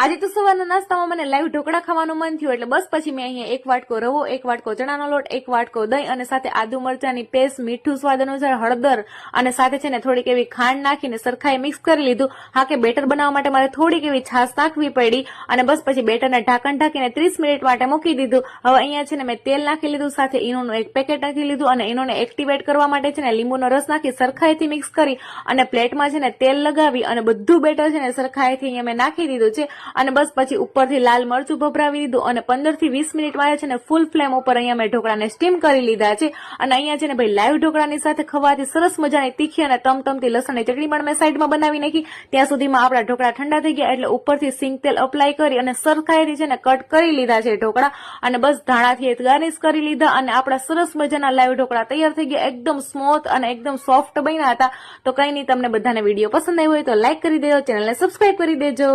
આજે તો સવારના નાસ્તામાં મને લાઈવ ઢોકળા ખાવાનું મન થયું એટલે બસ પછી મેં અહીંયા એક વાટકો રવો, એક વાટકો ચણાનો લોટ, એક વાટકો દહીં અને સાથે આદુ મરચાની પેસ્ટ, મીઠું સ્વાદ અનુસાર, હળદર અને સાથે છે ને થોડીક એવી ખાંડ નાખીને સરખાઈ મિક્સ કરી લીધું. હા કે બેટર બનાવવા માટે મારે થોડીક એવી છાશ નાખવી પડી અને બસ પછી બેટરને ઢાંકણ ઢાંકીને 30 મિનિટ માટે મૂકી દીધું. હવે અહીંયા છે ને મેં તેલ નાખી લીધું, સાથે ઈનોનું એક પેકેટ નાખી લીધું અને ઈનોને એક્ટિવેટ કરવા માટે છે ને લીંબુનો રસ નાખી સરખાઈથી મિક્સ કરી અને પ્લેટમાં છે ને તેલ લગાવી અને બધું બેટર છે ને સરખાઈથી અહીંયા મેં નાખી દીધું છે અને બસ પછી ઉપરથી લાલ મરચું ભભરાવી દીધું અને 15 થી 20 મિનિટ માટે છે ને ફૂલ ફ્લેમ ઉપર અહીંયા મેં ઢોકળાને સ્ટીમ કરી લીધા છે. અને અહીંયા છે ને ભાઈ લાઈવ ઢોકળાની સાથે ખવાથી સરસ મજાની તીખી અને તમતમતી લસણની ચટણી પણ મેં સાઈડમાં બનાવી નાખી. ત્યાં સુધીમાં આપણા ઢોકળા ઠંડા થઈ ગયા એટલે ઉપરથી સિંગ તેલ અપ્લાય કરી અને સરખાઈથી છે ને કટ કરી લીધા છે ઢોકળા અને બસ ધાણાથી ગાર્નિશ કરી લીધા અને આપણા સરસ મજાના લાઈવ ઢોકળા તૈયાર થઈ ગયા. એકદમ સ્મૂથ અને એકદમ સોફ્ટ બન્યા હતા. તો કઈ નહીં, તમને બધાને વિડીયો પસંદ આવ્યો હોય તો લાઈક કરી દેજો, ચેનલને સબસ્ક્રાઇબ કરી દેજો.